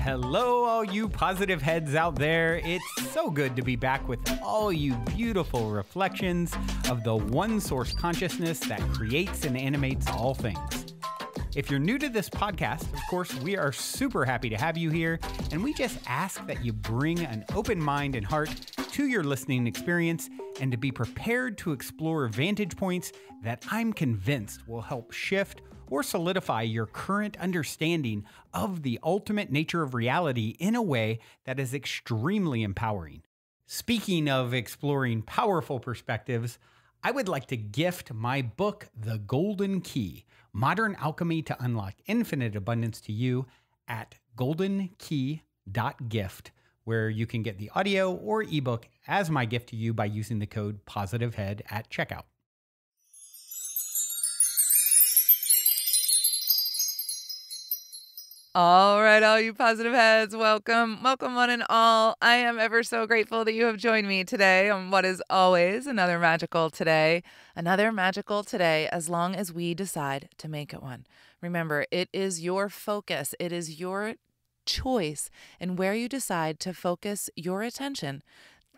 Hello, all you positive heads out there. It's so good to be back with all you beautiful reflections of the one source consciousness that creates and animates all things. If you're new to this podcast, of course, we are super happy to have you here, and we just ask that you bring an open mind and heart to your listening experience and to be prepared to explore vantage points that I'm convinced will help shift or solidify your current understanding of the ultimate nature of reality in a way that is extremely empowering. Speaking of exploring powerful perspectives, I would like to gift my book, The Golden Key, Modern Alchemy to Unlock Infinite Abundance to you at goldenkey.gift, where you can get the audio or ebook as my gift to you by using the code POSITIVEHEAD at checkout. All right, all you positive heads, welcome. Welcome one and all. I am ever so grateful that you have joined me today on what is always another magical today. Another magical today as long as we decide to make it one. Remember, it is your focus. It is your choice and where you decide to focus your attention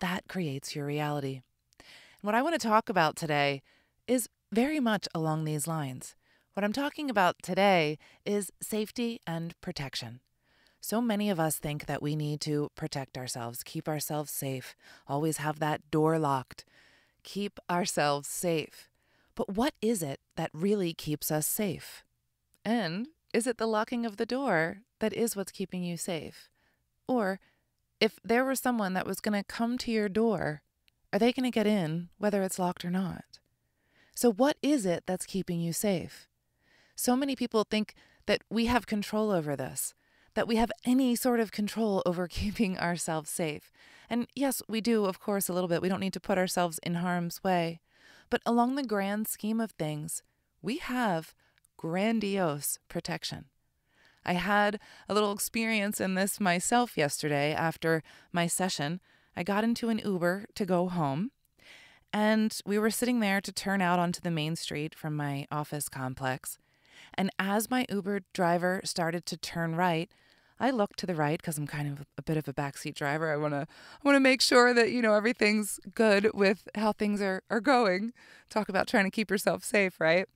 that creates your reality. And what I want to talk about today is very much along these lines. What I'm talking about today is safety and protection. So many of us think that we need to protect ourselves, keep ourselves safe, always have that door locked, keep ourselves safe. But what is it that really keeps us safe? And is it the locking of the door that is what's keeping you safe? Or if there were someone that was going to come to your door, are they going to get in whether it's locked or not? So what is it that's keeping you safe? So many people think that we have control over this, that we have any sort of control over keeping ourselves safe. And yes, we do, of course, a little bit. We don't need to put ourselves in harm's way. But along the grand scheme of things, we have grandiose protection. I had a little experience in this myself yesterday after my session. I got into an Uber to go home, and we were sitting there to turn out onto the main street from my office complex. And as my Uber driver started to turn right, I looked to the right because I'm kind of a bit of a backseat driver. I want to make sure that, everything's good with how things are going. Talk about trying to keep yourself safe, right?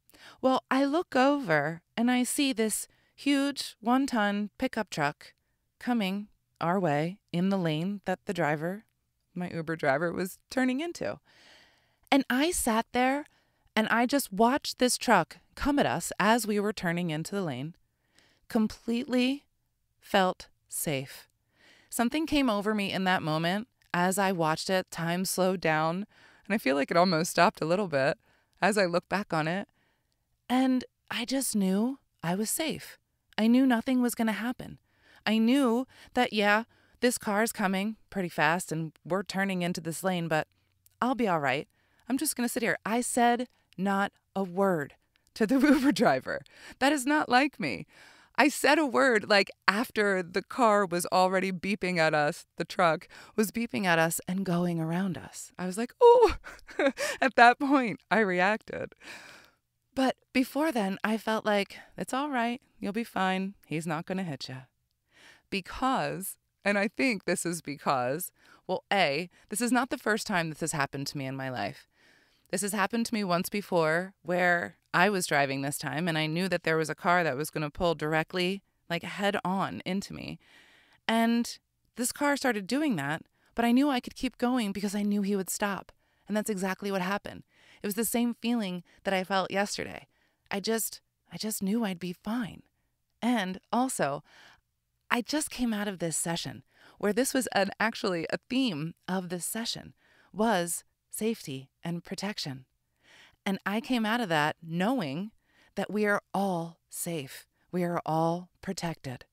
Well, I look over and I see this huge 1-ton pickup truck coming our way in the lane that my Uber driver, was turning into. And I sat there and I just watched this truck come at us as we were turning into the lane, completely felt safe. Something came over me in that moment as I watched it. Time slowed down, and I feel like it almost stopped a little bit as I look back on it. And I just knew I was safe. I knew nothing was going to happen. I knew that, this car's coming pretty fast and we're turning into this lane, but I'll be all right. I'm just going to sit here. I said not a word to the Uber driver. That is not like me. I said a word like after the car was already beeping at us, the truck was beeping at us and going around us. I was like, oh, at that point I reacted. But before then, I felt like, it's all right. You'll be fine. He's not going to hit you. Because, and I think this is because, well, this is not the first time this has happened to me in my life. This has happened to me once before where I was driving this time and I knew that there was a car that was going to pull directly, like head on into me. And this car started doing that, but I knew I could keep going because I knew he would stop. And that's exactly what happened. It was the same feeling that I felt yesterday. I just knew I'd be fine. And also, I just came out of this session where this was actually a theme of this session was safety and protection. And I came out of that knowing that we are all safe. We are all protected.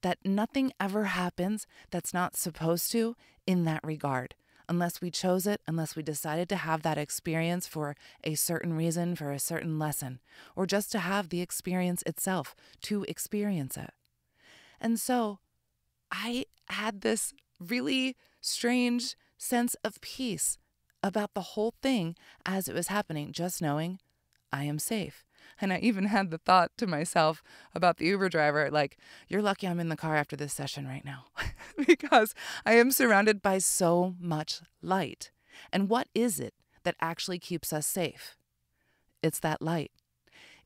That nothing ever happens that's not supposed to in that regard. Unless we chose it, unless we decided to have that experience for a certain reason, for a certain lesson, or just to have the experience itself, to experience it. And so I had this really strange sense of peace about the whole thing as it was happening, just knowing I am safe. And I even had the thought to myself about the Uber driver, like, you're lucky I'm in the car after this session right now because I am surrounded by so much light. And what is it that actually keeps us safe? It's that light.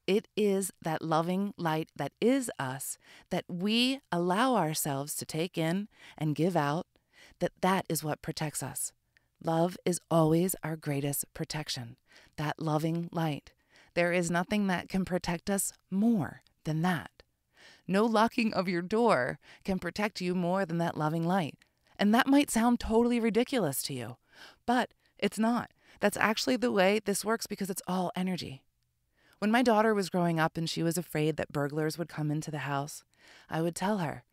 It is that loving light that is us, that we allow ourselves to take in and give out, that is what protects us. Love is always our greatest protection, that loving light. There is nothing that can protect us more than that. No locking of your door can protect you more than that loving light. And that might sound totally ridiculous to you, but it's not. That's actually the way this works because it's all energy. When my daughter was growing up and she was afraid that burglars would come into the house, I would tell her,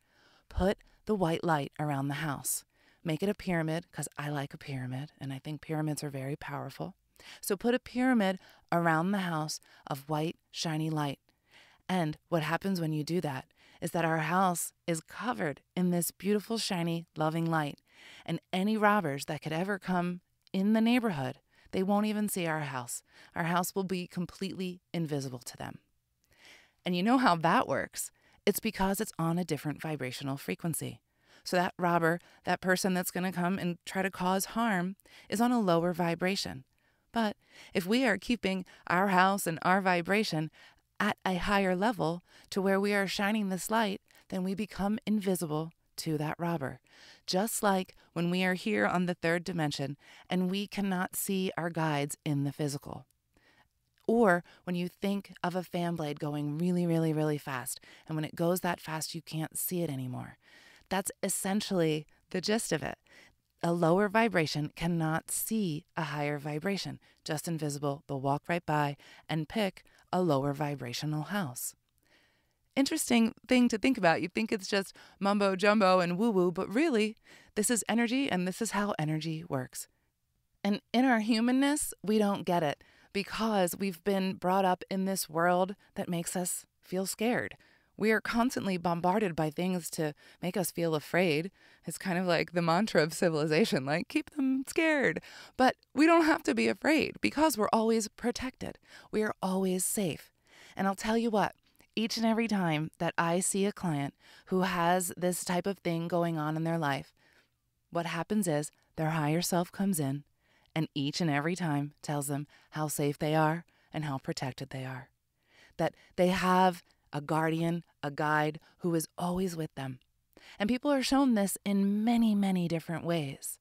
put the white light around the house. Make it a pyramid, because I like a pyramid, and I think pyramids are very powerful. So put a pyramid around the house of white, shiny light. And what happens when you do that is that our house is covered in this beautiful, shiny, loving light. And any robbers that could ever come in the neighborhood, they won't even see our house. Our house will be completely invisible to them. And you know how that works? It's because it's on a different vibrational frequency. So that robber, that person that's going to come and try to cause harm, is on a lower vibration. But if we are keeping our house and our vibration at a higher level to where we are shining this light, then we become invisible to that robber. Just like when we are here on the third dimension and we cannot see our guides in the physical. Or when you think of a fan blade going really, really, really fast, and when it goes that fast, you can't see it anymore. That's essentially the gist of it. A lower vibration cannot see a higher vibration, just invisible. They'll walk right by and pick a lower vibrational house. Interesting thing to think about. You think it's just mumbo jumbo and woo-woo, but really, this is energy, and this is how energy works. And in our humanness, we don't get it because we've been brought up in this world that makes us feel scared. We are constantly bombarded by things to make us feel afraid. It's kind of like the mantra of civilization, like, keep them scared. But we don't have to be afraid because we're always protected. We are always safe. And I'll tell you what, each and every time that I see a client who has this type of thing going on in their life, what happens is their higher self comes in and each and every time tells them how safe they are and how protected they are. That they have a guardian, a guide who is always with them. And people are shown this in many, many different ways.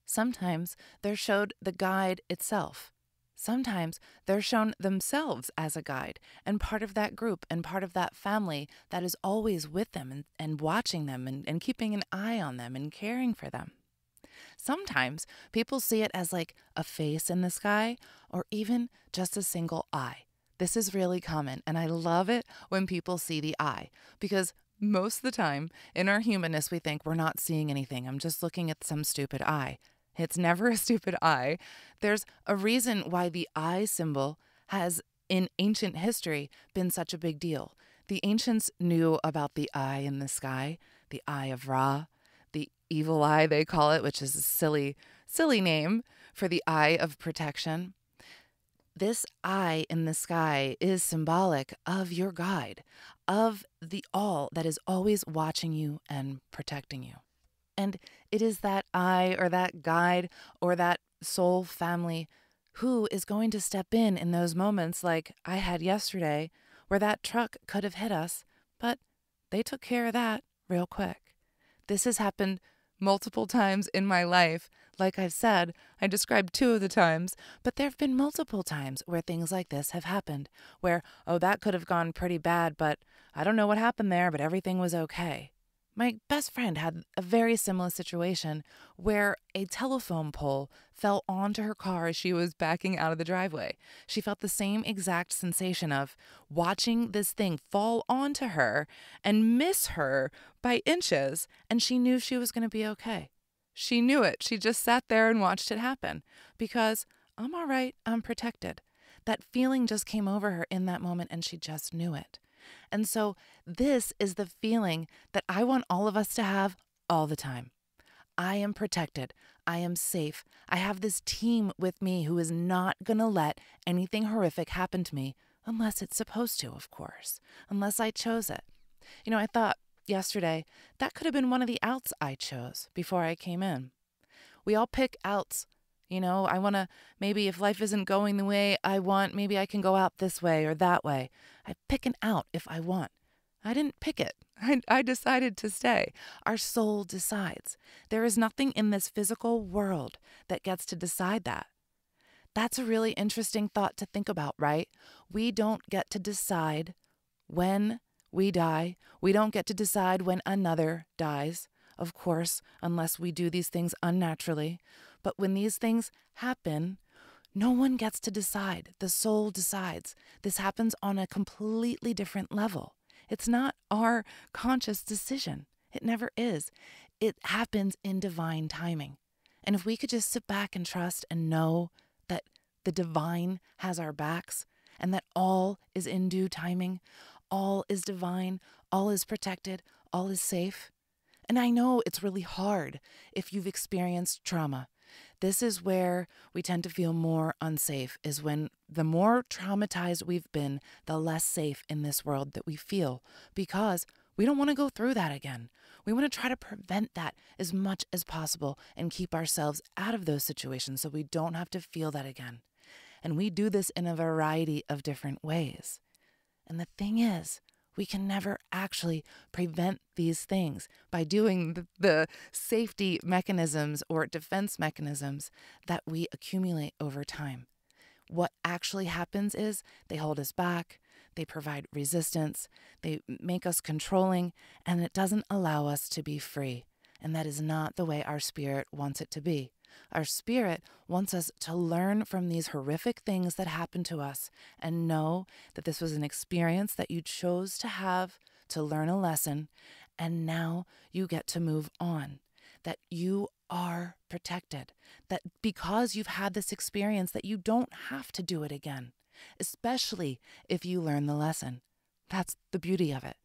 Sometimes they're showed the guide itself. Sometimes they're shown themselves as a guide and part of that group and part of that family that is always with them and watching them and keeping an eye on them and caring for them. Sometimes people see it as like a face in the sky or even just a single eye. This is really common, and I love it when people see the eye because most of the time in our humanness we think we're not seeing anything. I'm just looking at some stupid eye. It's never a stupid eye. There's a reason why the eye symbol has, in ancient history, been such a big deal. The ancients knew about the eye in the sky, the eye of Ra, the evil eye they call it, which is a silly name for the eye of protection. This eye in the sky is symbolic of your guide, of the all that is always watching you and protecting you. And it is that eye or that guide or that soul family who is going to step in those moments like I had yesterday where that truck could have hit us, but they took care of that real quick. This has happened multiple times in my life. Like I've said, I described 2 of the times, but there have been multiple times where things like this have happened, where, oh, that could have gone pretty bad, but I don't know what happened there, but everything was okay. My best friend had a very similar situation where a telephone pole fell onto her car as she was backing out of the driveway. She felt the same exact sensation of watching this thing fall onto her and miss her by inches, and she knew she was going to be okay. She knew it. She just sat there and watched it happen because I'm all right, I'm protected. That feeling just came over her in that moment, and she just knew it. And so this is the feeling that I want all of us to have all the time. I am protected. I am safe. I have this team with me who is not going to let anything horrific happen to me Unless it's supposed to, of course. Unless I chose it. I thought yesterday that could have been one of the outs I chose before I came in. We all pick outs. I want to, maybe if life isn't going the way I want, maybe I can go out this way or that way. I pick an out if I want. I didn't pick it. I decided to stay. Our soul decides. There is nothing in this physical world that gets to decide that. That's a really interesting thought to think about, right? We don't get to decide when we die. We don't get to decide when another dies, of course, unless we do these things unnaturally. But when these things happen, no one gets to decide. The soul decides. This happens on a completely different level. It's not our conscious decision. It never is. It happens in divine timing. And if we could just sit back and trust and know that the divine has our backs and that all is in due timing, all is divine, all is protected, all is safe. And I know it's really hard if you've experienced trauma. This is where we tend to feel more unsafe, is when the more traumatized we've been, the less safe in this world that we feel, because we don't want to go through that again. We want to try to prevent that as much as possible and keep ourselves out of those situations so we don't have to feel that again. And we do this in a variety of different ways. And the thing is, we can never actually prevent these things by doing the safety mechanisms or defense mechanisms that we accumulate over time. What actually happens is they hold us back, they provide resistance, they make us controlling, and it doesn't allow us to be free. And that is not the way our spirit wants it to be. Our spirit wants us to learn from these horrific things that happen to us and know that this was an experience that you chose to have to learn a lesson, and now you get to move on, that you are protected, that because you've had this experience that you don't have to do it again, especially if you learn the lesson. That's the beauty of it.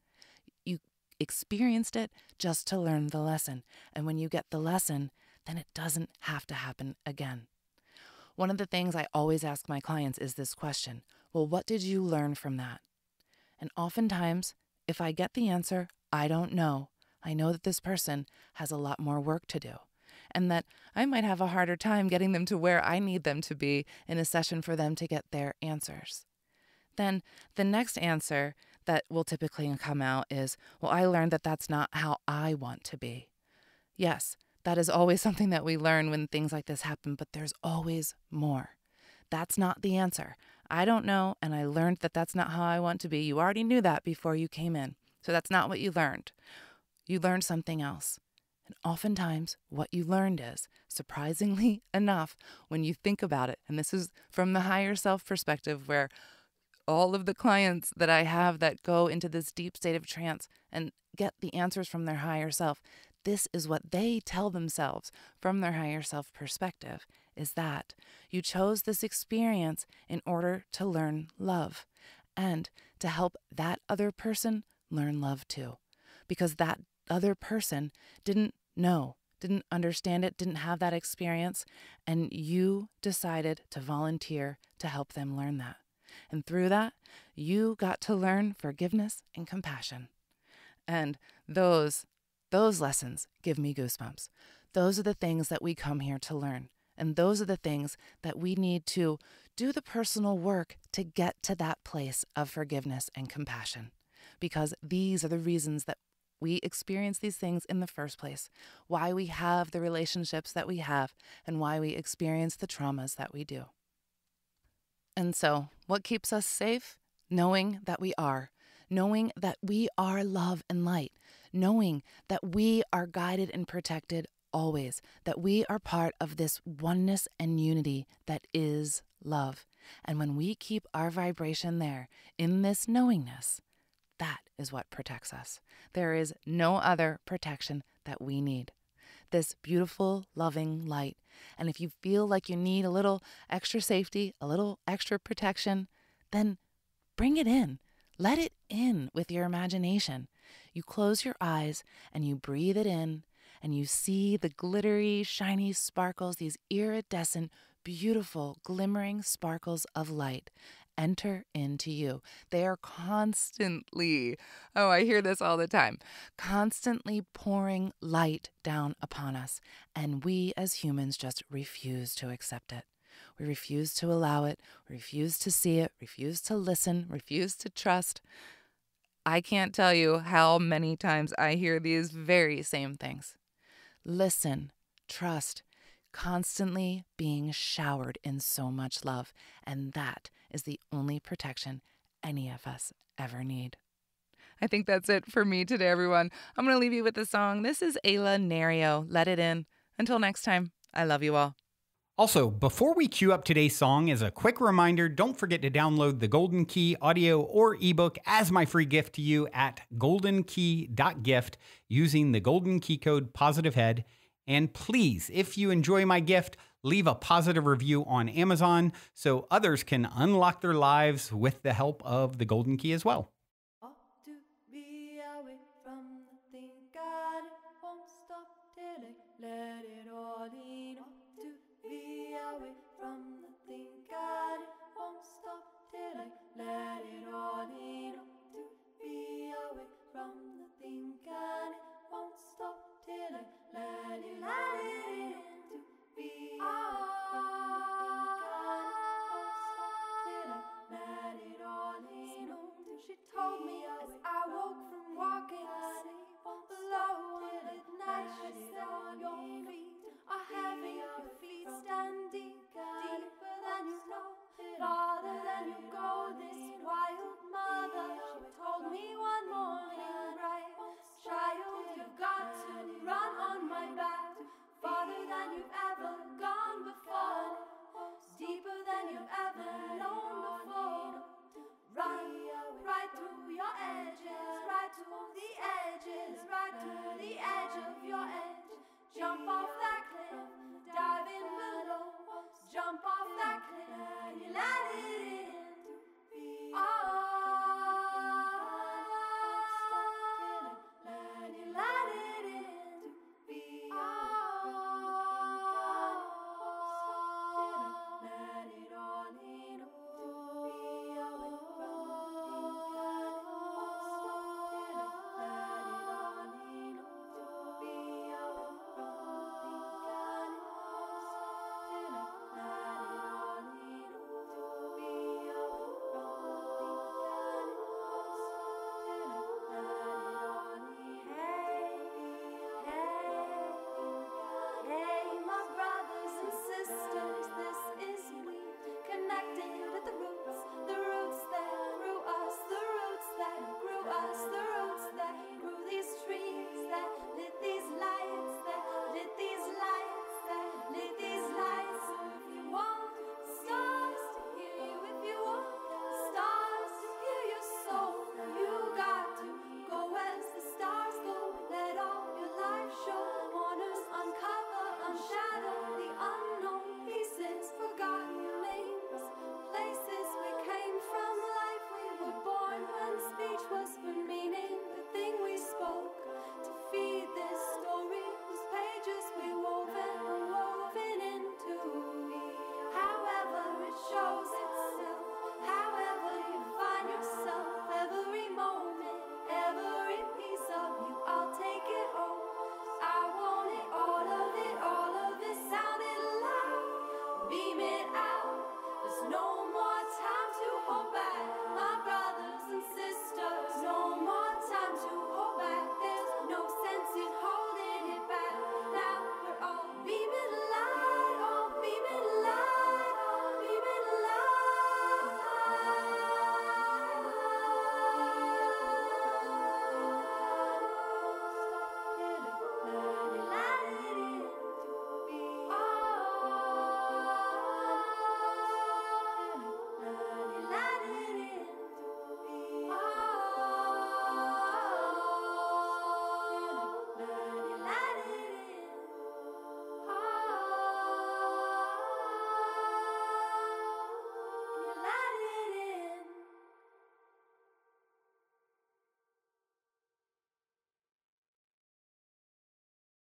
You experienced it just to learn the lesson, and when you get the lesson, then it doesn't have to happen again. One of the things I always ask my clients is this question: well, what did you learn from that? And oftentimes, if I get the answer, I don't know, I know that this person has a lot more work to do, and that I might have a harder time getting them to where I need them to be in a session for them to get their answers. Then the next answer that will typically come out is, well, I learned that that's not how I want to be. Yes, that is always something that we learn when things like this happen, but there's always more. That's not the answer. I don't know, and I learned that that's not how I want to be. You already knew that before you came in, so that's not what you learned. You learned something else. And oftentimes, what you learned is, surprisingly enough, when you think about it, and this is from the higher self perspective, where all of the clients that I have that go into this deep state of trance and get the answers from their higher self, this is what they tell themselves from their higher self perspective, is that you chose this experience in order to learn love and to help that other person learn love too. Because that other person didn't know, didn't understand it, didn't have that experience, and you decided to volunteer to help them learn that. And through that, you got to learn forgiveness and compassion. And those lessons give me goosebumps. Those are the things that we come here to learn. And those are the things that we need to do the personal work to get to that place of forgiveness and compassion. Because these are the reasons that we experience these things in the first place, why we have the relationships that we have, and why we experience the traumas that we do. And so, what keeps us safe? Knowing that we are love and light, knowing that we are guided and protected always, that we are part of this oneness and unity that is love. And when we keep our vibration there, in this knowingness, that is what protects us. There is no other protection that we need. This beautiful, loving light. And if you feel like you need a little extra safety, a little extra protection, then bring it in. Let it in with your imagination. You close your eyes and you breathe it in, and you see the glittery, shiny sparkles, these iridescent, beautiful, glimmering sparkles of light. enter into you. They are constantly, oh, I hear this all the time, constantly pouring light down upon us. And we as humans just refuse to accept it. We refuse to allow it, refuse to see it, refuse to listen, refuse to trust. I can't tell you how many times I hear these very same things. Listen, trust, constantly being showered in so much love. And that is the only protection any of us ever need. I think that's it for me today, everyone. I'm going to leave you with the song. This is Ayla Nario. Let it in. Until next time, I love you all. Also, before we cue up today's song, as a quick reminder, don't forget to download the Golden Key audio or ebook as my free gift to you at goldenkey.gift using the Golden Key code POSITIVEHEAD. And please, if you enjoy my gift, leave a positive review on Amazon so others can unlock their lives with the help of the Golden Key as well. Ought to be away from the thing God won't stop till I let it all in. Ought to be away from the thing God won't stop till I let it all in. Ought to be away from the thing God won't stop till I let it in. To be away.